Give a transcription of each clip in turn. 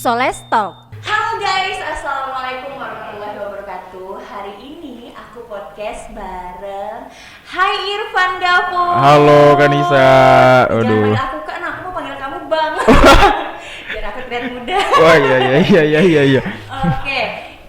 So let's talk. Halo guys, assalamualaikum warahmatullahi wabarakatuh. Hari ini aku podcast bareng Hai Irfan Gafur. Halo Kanisa. Jangan Aduh. panggil aku Kak, aku mau panggil kamu Bang. Biar aku terlihat muda. Wah iya. Oke,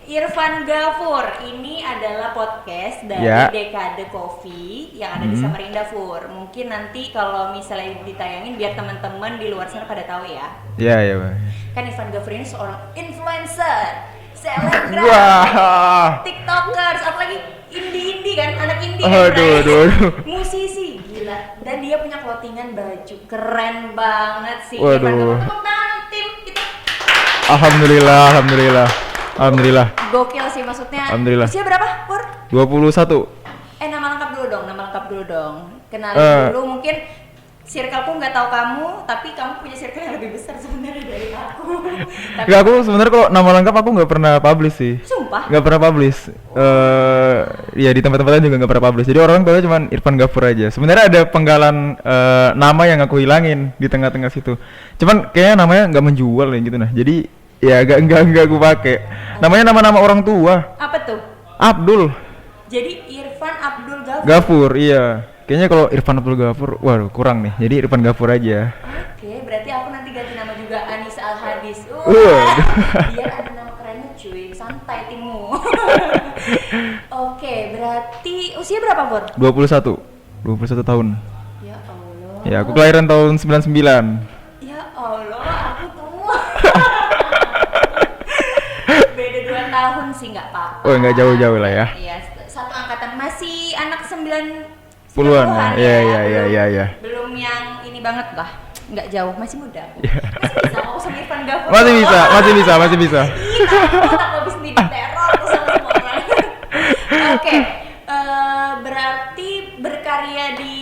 Irfan Gafur. Ini adalah podcast dari Ya. Dekade Coffee yang ada di Samarinda Fur. Mungkin nanti kalau misalnya ditayangin biar teman-teman di luar sana pada tahu ya. Iya Bang. Kan Irfan Gafur ini seorang influencer, selebgram, Wah. tiktokers, apalagi indie kan, anak indie Aduh. musisi, gila. Dan dia punya clothingan baju, keren banget sih. Waduh. Irfan Gafur, tepuk tangan tim kita. Alhamdulillah. Gokil sih maksudnya. Alhamdulillah. Usia berapa, Pur? 21. Nama lengkap dulu dong. Kenalin dulu, mungkin circleku nggak tahu kamu, tapi kamu punya circle yang lebih besar sebenarnya dari aku. Tapi Enggak, aku sebenarnya kalau nama lengkap aku nggak pernah publish sih. sumpah. Nggak pernah publish. Ya di tempat-tempat lain juga nggak pernah publish. Jadi orang tahu cuma Irfan Gafur aja. Sebenarnya ada penggalan nama yang aku hilangin di tengah-tengah situ. Cuman kayaknya namanya nggak menjual ya gitu nah. Jadi ya nggak aku pakai. Namanya nama-nama orang tua. Apa tuh? Abdul Jadi Irfan Abdul Gafur. Gafur, iya. Kayaknya kalau Irfan Abdul Gafur, waduh kurang nih. Jadi Irfan Gafur aja. Oke, berarti aku nanti ganti nama juga Anissa Al Hadis. Biar ada nama kerennya cuy, santai timmu. Oke, berarti usia berapa, Bor? 21 tahun. Ya Allah. Ya, aku kelahiran tahun 99. Ya Allah, aku tua. Beda 2 tahun sih nggak apa-apa. Oh, nggak jauh-jauh lah ya. Iya, satu angkatan, masih anak 90-an Puluhan ya. ya. Iya. Belum yang ini banget lah. Nggak jauh, masih muda. Iya. Masih bisa ngomong sama Irfan Gafur. Masih bisa. Ih, takut aku habis nih diteror tuh sama semua orang. Oke, berarti berkarya di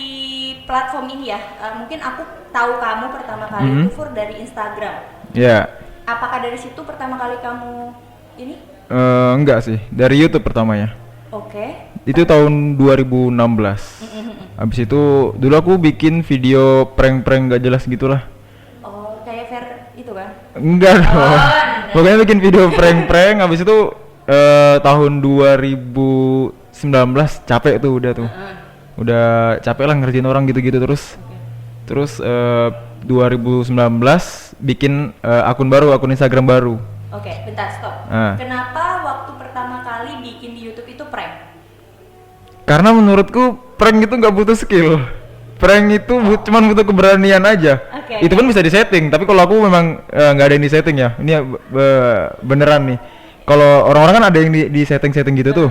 platform ini ya. Mungkin aku tahu kamu pertama kali itu Fur dari Instagram. Ya. Apakah dari situ pertama kali kamu ini? Enggak sih, dari YouTube pertamanya. Oke. Itu tahun 2016. Habis itu dulu aku bikin video prank-prank gak jelas gitulah. Oh, kayak Fer itu kan? Enggak dong. enggak. Pokoknya bikin video prank-prank habis itu tahun 2019 capek tuh udah tuh. Udah capek lah ngerjain orang gitu-gitu terus. Terus 2019 bikin akun Instagram baru. Oke, bentar stop. Kenapa waktu pertama kali bikin di YouTube itu prank? Karena menurutku prank itu nggak butuh skill. Prank itu cuman butuh keberanian aja. Oke. Itu pun bisa disetting, tapi kalau aku memang nggak ada yang disetting ya. Ini beneran nih. Kalau orang-orang kan ada yang di setting gitu tuh.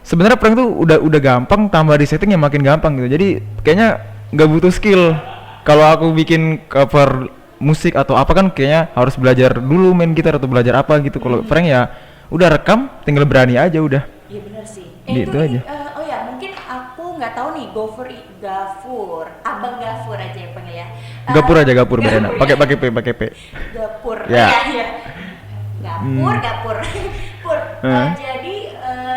Sebenarnya prank tuh udah gampang, tambah di setting yang makin gampang gitu. Jadi kayaknya nggak butuh skill. Kalau aku bikin cover musik atau apa kan kayaknya harus belajar dulu main gitar atau belajar apa gitu. Kalau prank ya udah rekam, tinggal berani aja udah. Iya benar sih. Gitu itu aja. Oh ya, mungkin aku nggak tahu nih Gafur, Abang Gafur aja yang panggil ya. Gapur aja Gapur bener. Pakai P. Gapur. Ya. Iya. Gapur. Pur. Jadi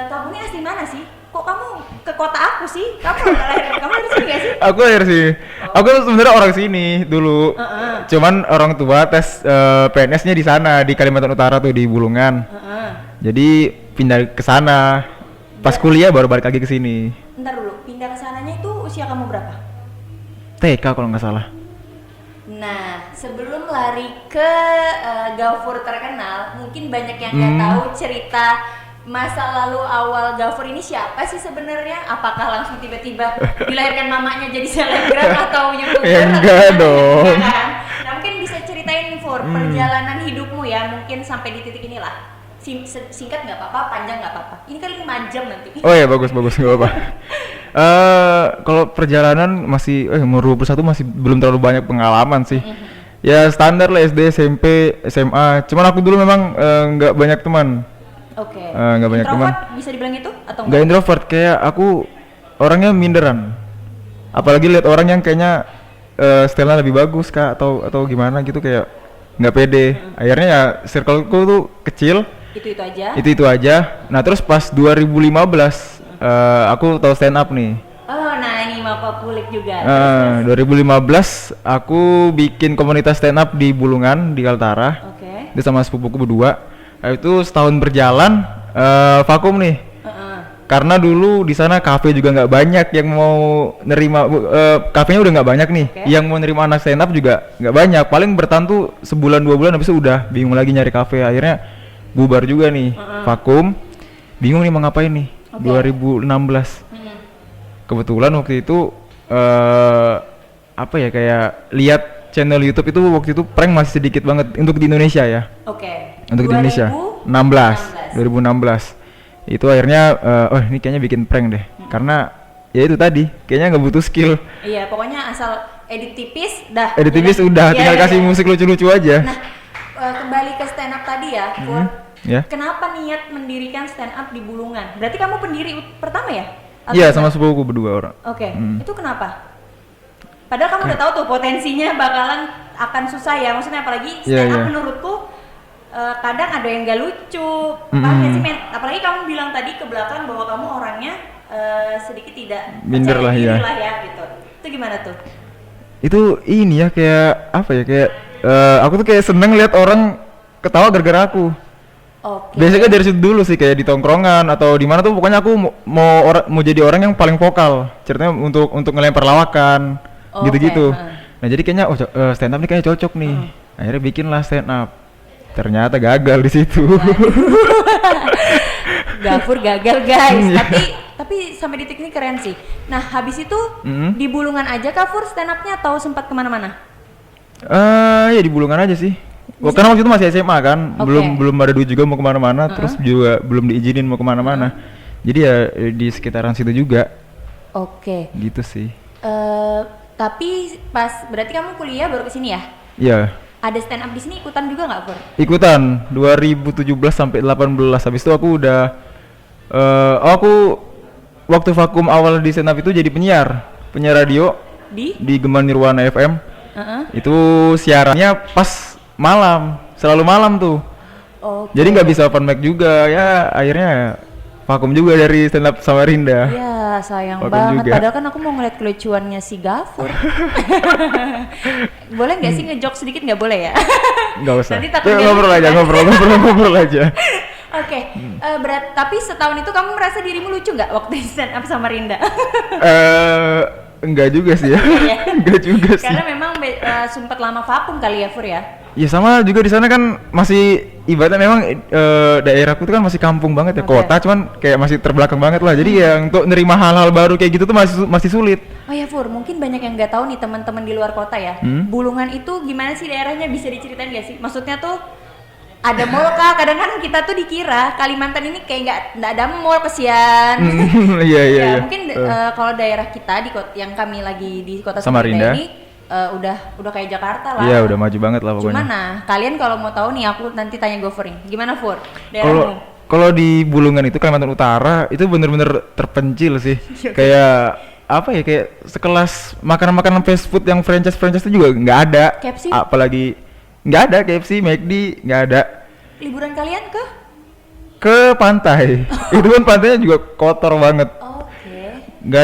kamu ini asli mana sih? Kok kamu ke kota aku sih? Kamu dari sini gak sih? Aku lahir sih. Aku sebenarnya orang sini dulu. Cuman orang tua tes PNS-nya di sana di Kalimantan Utara tuh di Bulungan. Jadi pindah ke sana. Pas kuliah baru balik lagi ke sini. Bentar dulu, pindah ke sananya itu usia kamu berapa? TK kalau nggak salah. Nah, sebelum lari ke Gafur terkenal, mungkin banyak yang nggak tahu cerita masa lalu awal Gafur ini siapa sih sebenarnya? Apakah langsung tiba-tiba dilahirkan mamanya jadi selebgram atau YouTuber? Ya enggak dong. Nah, mungkin bisa ceritain Fur perjalanan hidupmu ya, mungkin sampai di titik inilah. Singkat nggak apa-apa, panjang nggak apa-apa. Ini kali 5 jam nanti. Oh ya bagus nggak apa-apa. Kalau perjalanan masih umur 21 masih belum terlalu banyak pengalaman sih. Ya standar lah SD, SMP, SMA. Cuman aku dulu memang nggak banyak teman. Oke. Nggak banyak teman. Bisa dibilang itu atau Nggak introvert, kayak aku orangnya minderan. Apalagi lihat orang yang kayaknya stylenya lebih bagus kak atau gimana gitu kayak nggak pede. Akhirnya ya circleku tuh kecil. Itu aja. Nah terus pas 2015 aku tahu stand up nih. Oh, nah ini mah populer juga. 2015 aku bikin komunitas stand up di Bulungan di Kaltara. Oke. Itu sama sepupuku berdua. Itu setahun berjalan vakum nih. Karena dulu di sana kafe juga nggak banyak yang mau nerima, kafenya udah nggak banyak nih. Yang mau nerima anak stand up juga nggak banyak. Paling bertahan tuh sebulan 2 bulan, habis itu udah bingung lagi nyari kafe. Akhirnya bubar juga nih, vakum. Bingung nih mau ngapain nih. 2016. Kebetulan waktu itu apa ya, kayak lihat channel YouTube itu waktu itu prank masih sedikit banget untuk di Indonesia ya. Untuk di Indonesia 2016 itu akhirnya oh ini kayaknya bikin prank deh, karena ya itu tadi kayaknya nggak butuh skill. Iya, pokoknya asal edit tipis dah. Edit tipis udah, tinggal kasih musik lucu-lucu aja. Nah, kembali ke stand up tadi ya, Pur. Kenapa niat mendirikan stand up di Bulungan? Berarti kamu pendiri pertama ya? Iya, sama sepupuku berdua orang. Itu kenapa? Padahal kamu udah tahu tuh potensinya bakalan akan susah ya, maksudnya apalagi stand up menurutku kadang ada yang gak lucu, paham gak sih men? Apalagi kamu bilang tadi ke belakang bahwa kamu orangnya sedikit tidak minder lah ya gitu. Itu gimana tuh? Itu ini ya, kayak apa ya, kayak aku tuh kayak seneng lihat orang ketawa gara-gara aku. Biasanya dari situ dulu sih, kayak di tongkrongan atau di mana tuh pokoknya aku mau jadi orang yang paling vokal, ceritanya untuk ngelempar lawakan gitu-gitu. Nah jadi kayaknya stand up nih kayaknya cocok nih. Akhirnya bikinlah stand up. Ternyata gagal di situ. Gafur gagal guys. tapi sampai detik ini keren sih. Nah habis itu di Bulungan aja Gafur stand upnya atau sempat kemana-mana? Ya di Bulungan aja sih. Karena waktu itu masih SMA kan, belum ada duit juga mau kemana-mana, terus juga belum diizinin mau kemana-mana. Jadi ya di sekitaran situ juga. Gitu sih. Tapi pas berarti kamu kuliah baru kesini ya? Iya. Ada stand up di sini ikutan juga nggak, Pur? Ikutan 2017 sampai 18. Habis itu aku udah aku waktu vakum awal di stand up itu jadi penyiar radio di Gema Nirwana FM. Itu siarannya pas malam, selalu malam tuh. Jadi nggak bisa open mic juga ya, akhirnya vakum juga dari stand up Samarinda. Iya, sayang banget. Juga. Padahal kan aku mau ngeliat kelucuannya si Gafur. Boleh nggak sih ngejok sedikit, nggak boleh ya? Nggak usah. Nanti ngobrol aja. Tapi setahun itu kamu merasa dirimu lucu nggak waktu stand up Samarinda? Enggak juga sih ya. Enggak juga sih. Karena memang sempat lama vakum kali ya, Fur ya? Ya sama juga di sana kan masih ibaratnya memang daerahku tuh kan masih kampung banget ya, kota cuman kayak masih terbelakang banget lah. Jadi ya untuk nerima hal-hal baru kayak gitu tuh masih sulit. Oh ya Fur, mungkin banyak yang nggak tahu nih teman-teman di luar kota ya. Bulungan itu gimana sih daerahnya, bisa diceritain nggak sih? Maksudnya tuh ada mall kah? Kadang kan kita tuh dikira Kalimantan ini kayak nggak ada mall, kesian. Iya. Mungkin kalau daerah kita yang kami lagi di kota Samarinda ini udah kayak Jakarta lah. Iya, udah maju banget lah pokoknya. Gimana? Kalian kalau mau tahu nih, aku nanti tanya Gofur nih. Gimana Fur? Kalau di Bulungan itu Kalimantan Utara itu bener-bener terpencil sih. Kayak apa ya, kayak sekelas makanan-makanan fast food yang franchise itu juga nggak ada. KFC? Apalagi nggak ada KFC, McD nggak ada. Liburan kalian ke pantai. Itu kan pantainya juga kotor banget. Nggak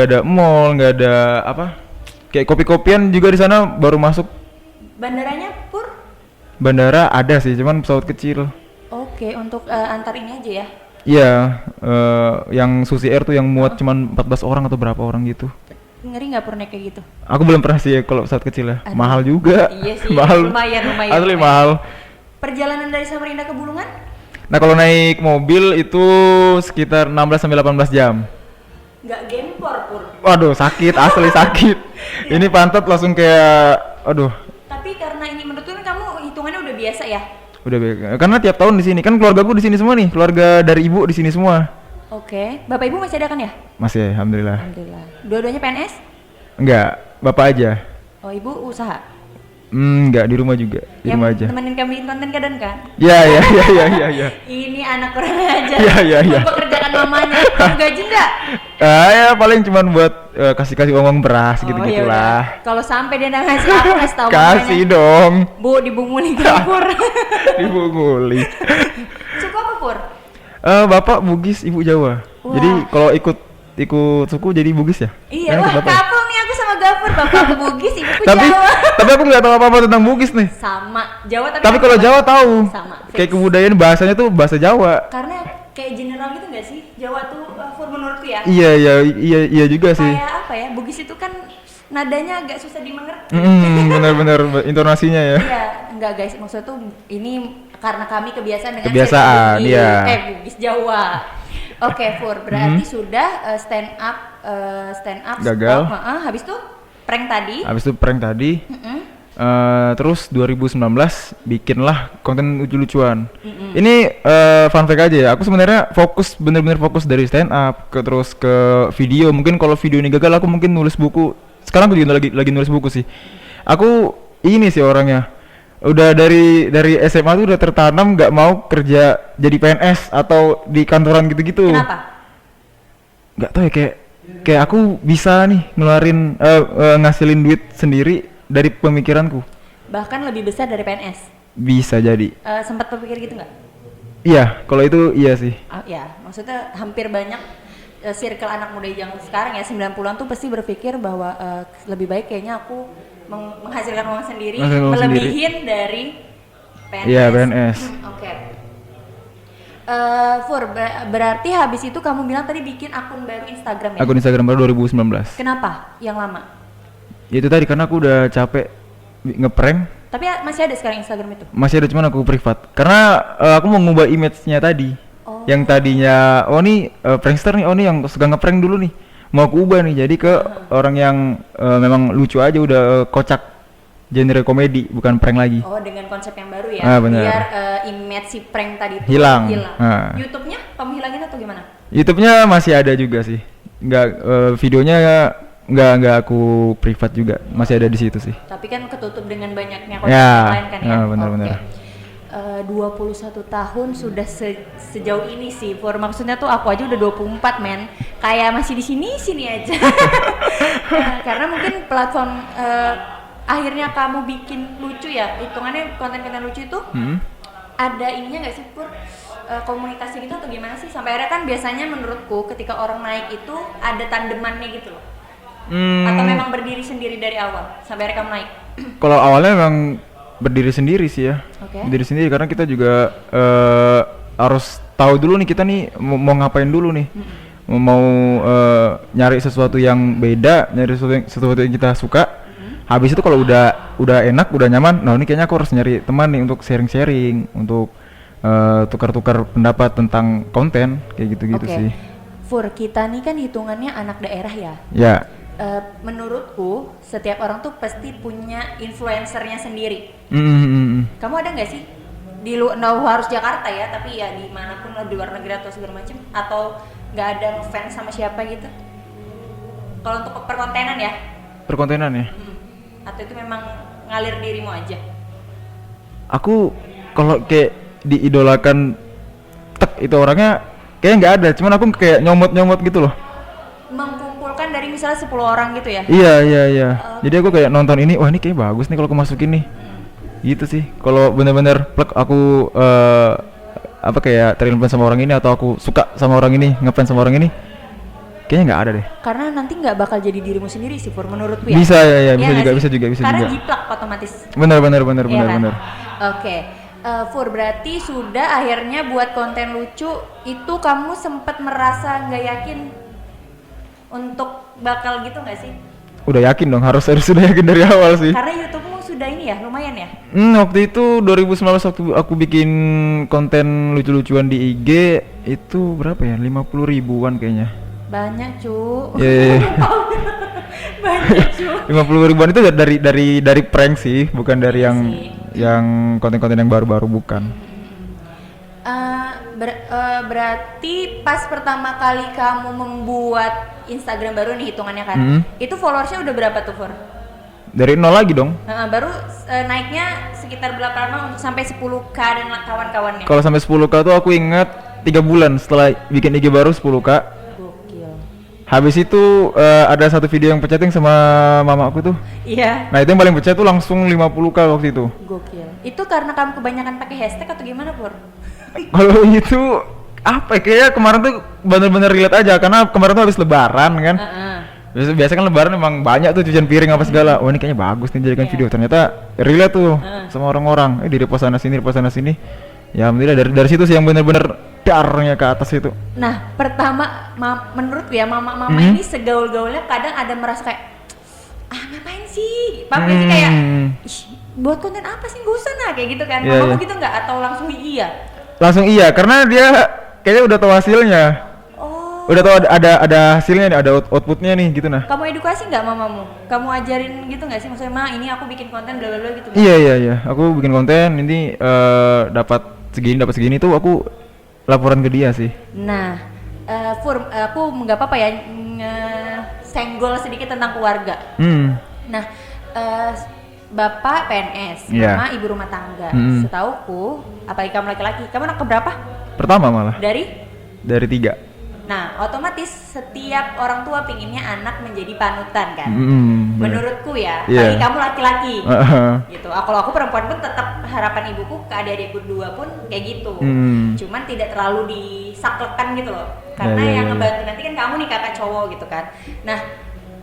ada mall, nggak ada apa, kayak kopi-kopian juga di sana baru masuk. Bandaranya Pur? Bandara ada sih, cuman pesawat kecil. Untuk antar ini aja ya? Iya, yang Susi Air tuh yang muat cuman 14 orang atau berapa orang gitu. Ngeri nggak Pur naik kayak gitu? Aku belum pernah sih ya kalau pesawat kecil ya. Mahal juga. Iya sih, lumayan. Asli mahal. Perjalanan dari Samarinda ke Bulungan? Nah kalau naik mobil itu sekitar 16 sampai 18 jam. Nggak gempor Pur? Waduh, sakit, asli sakit. Ini pantat langsung kayak, aduh. Tapi karena ini menurut kamu hitungannya udah biasa ya? Udah biasa, karena tiap tahun di sini kan keluargaku di sini semua nih, keluarga dari ibu di sini semua. Bapak ibu masih ada kan ya? Masih, alhamdulillah. Dua-duanya PNS? Enggak, bapak aja. Ibu usaha? Enggak, di rumah juga, di rumah aja. Temenin kami konten kadang kan? Iya. Ini anak kurang aja. Iya. Mempekerjakan mamanya. Kamu gaji enggak? Ya paling cuman buat kasih uang beras gitu-gitulah. Kalau sampai dia nggak ngasih, aku kasih tahu mamanya. Kasih dong. Bu, dibunguli Pur. Dibunguli. Suku apa Pur? Bapak Bugis, ibu Jawa. Jadi kalau ikut suku jadi Bugis ya? Iya, kapal nih aku sama Gafur, bapakku Bugis, ibuku tapi Jawa. tapi aku nggak tahu apa-apa tentang Bugis nih. Sama Jawa tapi Tapi kalau Jawa tahu. sama. Kayak fix. kebudayaan bahasanya tuh bahasa Jawa. Karena kayak general gitu nggak sih? Jawa tuh Fur menurutku ya. Iya juga sih. Kayak apa ya? Bugis itu kan nadanya agak susah dimengerti. Benar-benar intonasinya ya. Iya, enggak guys, maksudnya tuh ini karena kami kebiasaan dengan Kebiasaan, Bugis, iya. Bugis Jawa. Oke, Fur, berarti sudah stand up Gagal. stop, habis itu prank tadi. Habis itu prank tadi. Mm-mm. Terus 2019 bikinlah konten lucu-lucuan. Ini fun fact aja ya. Aku sebenarnya bener-bener fokus dari stand up terus ke video. Mungkin kalau video ini gagal aku mungkin nulis buku. Sekarang aku juga lagi nulis buku sih. Aku ini sih orangnya. Udah dari SMA tuh udah tertanam nggak mau kerja jadi PNS atau di kantoran gitu-gitu. Kenapa? Nggak tahu ya, kayak aku bisa nih ngeluarin ngasilin duit sendiri dari pemikiranku. Bahkan lebih besar dari PNS. Bisa jadi. Sempat berpikir gitu nggak? Iya, kalau itu iya sih. Ya, maksudnya hampir banyak circle anak muda yang sekarang ya 90-an tuh pasti berpikir bahwa lebih baik kayaknya aku menghasilkan uang sendiri, Menghasilkan uang melebihin dari PNS. Iya, PNS. Oke. Fur, berarti habis itu kamu bilang tadi bikin akun baru Instagram ya? Akun Instagram baru 2019. Kenapa? Yang lama? Ya itu tadi karena aku udah capek ngeprank. Tapi masih ada sekarang Instagram itu? Masih ada, cuman aku privat. Karena aku mau ngubah image-nya tadi. Oh. Yang tadinya nih prankster nih, nih yang suka ngeprank dulu nih. Mau aku ubah nih jadi ke orang yang memang lucu aja, udah kocak, genre komedi bukan prank lagi. Oh, dengan konsep yang baru ya? Benar. Biar image si prank tadi itu Hilang. YouTube-nya kamu hilangin atau gimana? YouTube-nya masih ada juga sih. Videonya nggak aku privat juga, masih ada di situ sih. Tapi kan ketutup dengan banyaknya konten Ya, yang lain kan ya? benar-benar. Oke. 21 tahun sudah sejauh ini sih, Pur. Maksudnya tuh aku aja udah 24 men, kayak masih di sini aja. Karena mungkin platform akhirnya kamu bikin lucu ya, hitungannya konten-konten lucu itu ada ininya nggak sih, Pur? Komunikasi gitu atau gimana sih? Sampai akhirnya kan biasanya menurutku ketika orang naik itu ada tandemannya gitu loh. Atau memang berdiri sendiri dari awal sampai akhirnya kamu naik? Kalau awalnya memang berdiri sendiri sih ya. Berdiri sendiri karena kita juga harus tahu dulu nih kita nih mau ngapain dulu nih. Mau nyari sesuatu yang beda, nyari sesuatu yang kita suka. Habis itu kalau udah enak, udah nyaman, nah ini kayaknya aku harus nyari teman nih untuk sharing-sharing, untuk tukar-tukar pendapat tentang konten kayak gitu-gitu sih. Fur, kita nih kan hitungannya anak daerah ya. Ya. Menurutku setiap orang tuh pasti punya influencernya sendiri. Kamu ada nggak sih di harus Jakarta ya, tapi ya dimanapun lah, di luar negeri atau segala macam, atau nggak ada ngefans sama siapa gitu? Kalau untuk perkontenan ya? Perkontenan ya. Atau itu memang ngalir dirimu aja? Aku kalau kayak diidolakan itu orangnya kayaknya nggak ada, cuman aku kayak nyomot gitu loh. Mengumpulkan dari misalnya 10 orang gitu ya? Iya. Jadi aku kayak nonton ini, wah ini kayak bagus nih kalau aku masukin nih. Gitu sih. Kalau bener-bener plek aku kayak terinfluence sama orang ini atau aku suka sama orang ini, ngefans sama orang ini, kayaknya nggak ada deh. Karena nanti nggak bakal jadi dirimu sendiri sih, Pur, menurutku ya. Bisa ya, Iya bisa juga. Karena jiplak otomatis. Bener. Iya kan? Oke. Fur, berarti sudah akhirnya buat konten lucu itu kamu sempat merasa nggak yakin untuk bakal gitu nggak sih? Udah yakin dong, harus sudah yakin dari awal sih. Karena YouTube-mu sudah ini ya, lumayan ya? Waktu itu 2019 waktu aku bikin konten lucu-lucuan di IG itu berapa ya? 50 ribuan kayaknya. Banyak, cu. Iya. Banyak, cu. 50 ribuan itu dari prank sih, bukan dari yang konten-konten yang baru-baru, bukan. Berarti pas pertama kali kamu membuat Instagram baru nih hitungannya kan, itu followersnya udah berapa tuh, Fur? Dari nol lagi dong. Baru naiknya sekitar berapa lama untuk sampai 10k dan kawan-kawannya? Kalau sampai 10k tuh aku ingat 3 bulan setelah bikin IG baru 10k. Gokil. Habis itu ada satu video yang peceting sama mama aku tuh. Iya. Nah itu yang paling pecah tuh langsung 50k waktu itu. Gokil. Itu karena kamu kebanyakan pakai hashtag atau gimana, Pur? Kalau itu apa ya, kayaknya kemarin tuh bener-bener relate aja karena kemarin tuh habis lebaran kan. Biasa kan lebaran emang banyak tuh cucian piring apa segala. Wah, ini kayaknya bagus nih jadikan Iya. video. Ternyata relate tuh sama orang-orang. Di repost sana sini. Ya alhamdulillah dari situ sih yang bener-bener darnya ke atas itu. Nah, pertama menurutku ya mama-mama ini segaul-gaulnya kadang ada merasa kayak ngapain sih? Paham gak sih kayak ih, buat konten apa sih? Gak usah nah kayak gitu kan. Iya, Mamamu iya. gitu nggak atau langsung iya? Langsung iya karena dia kayaknya udah tahu hasilnya. Oh. Udah tahu ada hasilnya nih, ada outputnya nih gitu nah. Kamu edukasi nggak mamamu? Kamu ajarin gitu nggak sih? Maksudnya, Ma, ini aku bikin konten bla bla bla gitu. Iya. Aku bikin konten ini dapat segini tuh aku laporan ke dia sih. Nah, aku nggak apa-apa ya senggol sedikit tentang keluarga. Nah, bapak PNS, Iya. mama ibu rumah tangga. Setauku, apalagi kamu laki-laki, kamu anak keberapa? Pertama malah Dari? dari 3. Nah, otomatis setiap orang tua pinginnya anak menjadi panutan kan. Bener. Menurutku ya, Iya. apalagi kamu laki-laki. Gitu. Kalau aku perempuan pun tetap harapan ibuku ke adik-adikku dua pun kayak gitu. Cuman tidak terlalu disaklekan gitu loh. Karena Iya, yang iya. ngebantu nanti kan kamu nih kakak cowok gitu kan. Nah,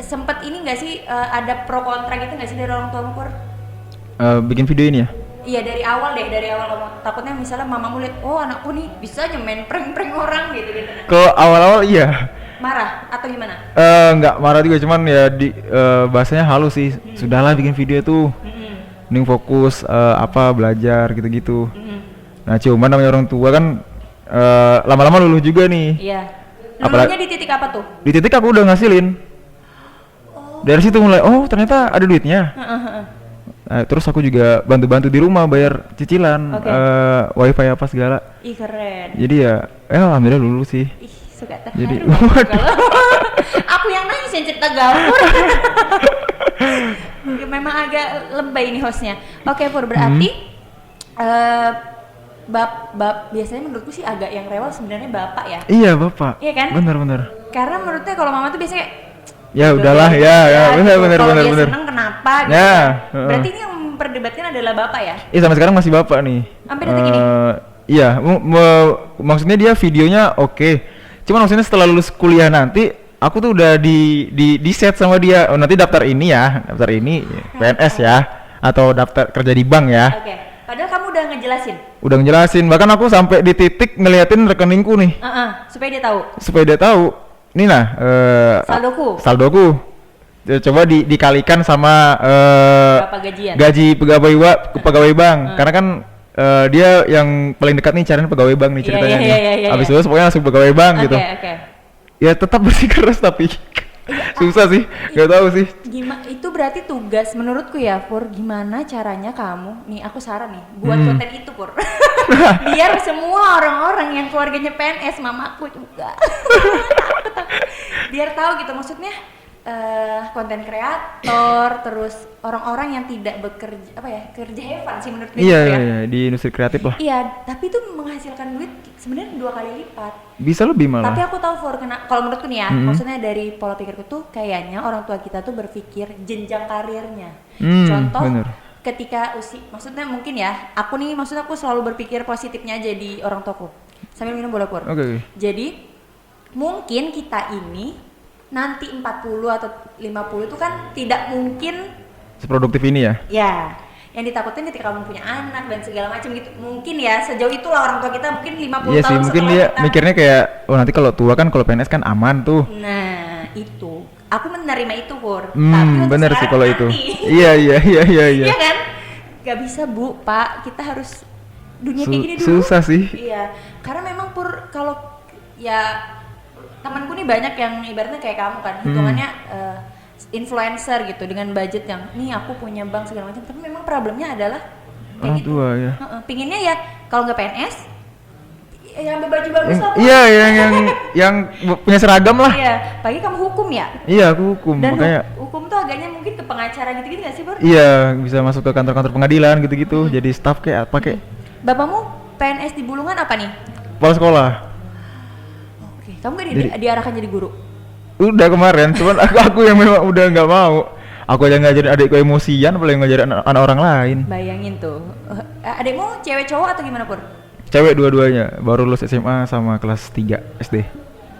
sempet ini nggak sih ada pro kontra gitu nggak sih dari orang tua Pur? Bikin video ini ya. Iya dari awal kamu takutnya misalnya mamamu lihat oh anakku nih bisa main prank-prank orang gitu. Kalau awal-awal iya. Marah atau gimana? Nggak marah juga cuman ya di bahasanya halus sih. Sudahlah bikin video tuh. Mending fokus belajar gitu-gitu. Nah cuman namanya orang tua kan lama-lama luluh juga nih. Iya. Apalagi- Luluhnya di titik apa tuh? Di titik aku udah ngasilin. Dari situ mulai ternyata ada duitnya. Terus aku juga bantu-bantu di rumah bayar cicilan, Oke. wifi apa segala. Ih keren. Jadi ya, alhamdulillah lulus sih. Ih suka terharu. Jadi- Kalau aku yang nangis yang cerita gawur. Memang agak lebay nih hostnya. Oke Pur, berarti biasanya menurutku sih agak yang rewel sebenarnya bapak ya. Iya bapak. Iya kan? Bener. Karena menurutnya kalau mama tuh biasanya kayak, Ya udahlah ya, bener. Kalau dia seneng kenapa gitu. Ya, kan. Berarti ini yang memperdebatkan adalah bapak ya? Iya sampai sekarang masih bapak nih. Sampai detik ini? Iya, maksudnya dia videonya oke. Cuman maksudnya setelah lulus kuliah nanti, aku tuh udah di set sama dia. Oh nanti daftar ini ya, daftar ini PNS ya, atau daftar kerja di bank ya. Oke. Padahal kamu udah ngejelasin. Udah ngejelasin, bahkan aku sampai di titik ngeliatin rekeningku nih, Supaya dia tahu. supaya dia tahu. Ini nah, saldoku. Coba dikalikan sama Berapa gajian? gaji pegawai bank. Karena kan dia yang paling dekat nih cariin pegawai bank nih ceritanya nih. Iya. Abis lulus pokoknya langsung pegawai bank gitu. Oke. Ya tetap bersikeras tapi susah sih, nggak tahu sih. Gimana itu berarti tugas menurutku ya Pur, gimana caranya kamu nih aku saran nih buat konten itu Pur. Biar semua orang-orang yang keluarganya PNS, mamaku juga. Biar tahu gitu maksudnya konten kreator terus orang-orang yang tidak bekerja kerja heaven sih menurut gue Iya, gitu ya. iya, di industri kreatif lah. Iya, tapi itu menghasilkan duit sebenarnya 2 kali lipat. Bisa lebih malah. Tapi aku tahu Fur, kalau menurutku nih ya, maksudnya dari pola pikirku tuh kayaknya orang tua kita tuh berpikir jenjang karirnya. Contoh, bener. ketika maksudnya mungkin ya, maksudnya aku selalu berpikir positifnya aja di orang tuaku. Sambil minum bola Pur. Oke. Jadi mungkin kita ini nanti 40 atau 50 itu kan tidak mungkin Seproduktif ini ya. ya yang ditakutin ketika kamu punya anak dan segala macam gitu. Mungkin ya sejauh itulah orang tua kita mungkin 50 Iya tahun sih, mungkin setelah dia kita. mikirnya kayak nanti kalau tua kan kalau PNS kan aman tuh. Nah, itu. Aku menerima itu, Pur. Tapi untuk Bener sih sekarang kalau itu. nanti. Iya. Iya kan? Gak bisa, Bu, Pak. Kita harus dunia kayak gini dulu. Susah sih. Iya. Karena memang Pur kalau ya temanku nih banyak yang ibaratnya kayak kamu kan, hitungannya influencer gitu dengan budget yang nih aku punya bank segala macam, tapi memang problemnya adalah kayak Orang tua ya. Pinginnya ya kalau nggak PNS ya ambil baju bagus lah. Pur. Iya, yang punya seragam lah. Iya, pagi kamu hukum ya? Iya, aku hukum Dan makanya. hukum tuh agaknya mungkin ke pengacara gitu-gitu gak sih, Pur? Iya, bisa masuk ke kantor-kantor pengadilan gitu-gitu. Jadi staff kayak apa kayak Bapakmu PNS di Bulungan apa nih? kepala sekolah. Oke, kamu gak Jadi- diarahkan jadi guru? Udah kemarin, cuman aku yang memang udah nggak mau. Aku aja ngajarin adikku emosian, apalagi ngajarin anak orang lain. Bayangin tuh. Adekmu cewek cowok atau gimana, Pur? Cewek dua-duanya, baru lulus SMA sama kelas 3 SD.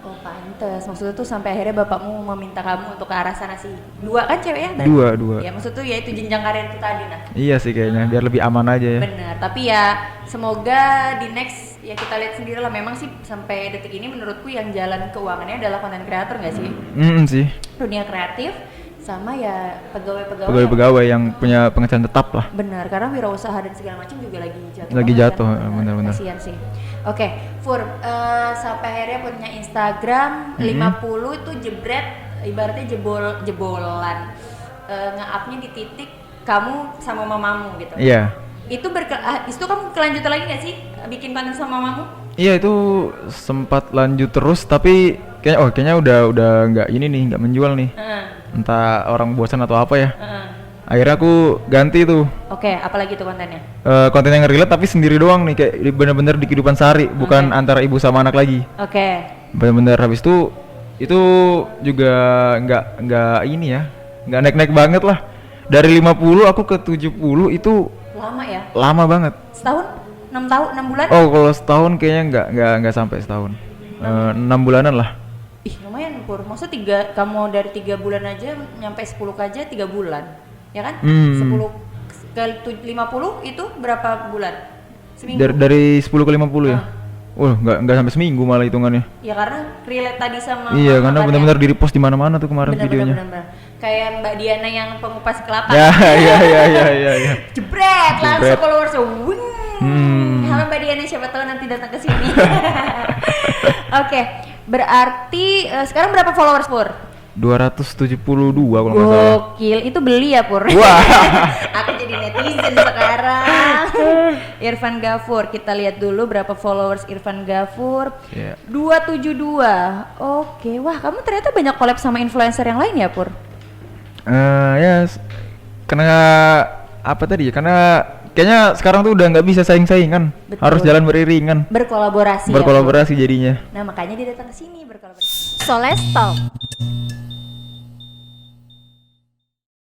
Oh, pantes Pantes, maksudnya tuh sampai akhirnya bapakmu meminta kamu untuk ke arah sana sih. Dua kan ceweknya? Dua. Ya maksud tuh ya itu jenjang karir itu tadi nah. Iya sih kayaknya, biar lebih aman aja ya. Bener, tapi ya semoga di next ya kita lihat sendiri lah. Memang sih sampai detik ini menurutku yang jalan keuangannya adalah content creator nggak sih? Sih. Dunia kreatif sama ya pegawai-pegawai. Pegawai-pegawai yang punya penghasilan tetap lah. Benar, karena wirausaha dan segala macam juga lagi jatuh. Lagi banget jatuh, kan. benar-benar. Kasian sih. Oke, Fur, sampai akhirnya punya Instagram 50 itu jebret, ibaratnya jebolan. Nge-upnya di titik kamu sama mamamu gitu. Iya. Itu itu kamu kelanjutan lagi nggak sih bikin konten sama mamamu? Iya itu sempat lanjut terus tapi kayaknya udah nggak ini nih, nggak menjual nih. Entah orang bosan atau apa ya. Akhirnya aku ganti tuh. Oke, apalagi tuh kontennya? Konten yang relate tapi sendiri doang nih, kayak bener-bener di kehidupan sehari, bukan antara ibu sama anak lagi. Oke. Bener-bener habis itu juga nggak ini ya, nggak naik-naik banget lah. Dari 50 aku ke 70 itu Lama ya? lama banget. Setahun? 6 tahun? 6 bulan? Oh kalau setahun kayaknya nggak sampai setahun. 6 bulanan lah. Ih lumayan Pur, maksudnya kamu dari 3 bulan aja nyampe 10 aja 3 bulan, ya kan? 10 kali 50 itu berapa bulan? Seminggu? Dari 10 ke 50 ya? Nggak sampai seminggu malah hitungannya. Ya karena relate tadi sama Iya, karena makanya. benar-benar di repost di mana-mana tuh kemarin videonya. Bener. Kayak Mbak Diana yang pengupas kelapa. Ya. Jebret, langsung Jebret. followers wing. Halo Mbak Diana, siapa tahu nanti datang ke sini. Oke, berarti sekarang berapa followers Pur? 272 kalau nggak salah. Gokil, itu beli ya Pur? Wah. Aku jadi netizen sekarang. Irfan Gafur, kita lihat dulu berapa followers Irfan Gafur. Yeah. 272. Oke, wah kamu ternyata banyak collab sama influencer yang lain ya Pur? Karena apa tadi ya? Karena kayaknya sekarang tuh udah nggak bisa saing-saingan, harus jalan beriringan. Berkolaborasi. Berkolaborasi jadinya. Nah makanya dia datang ke sini berkolaborasi. Soles Talk.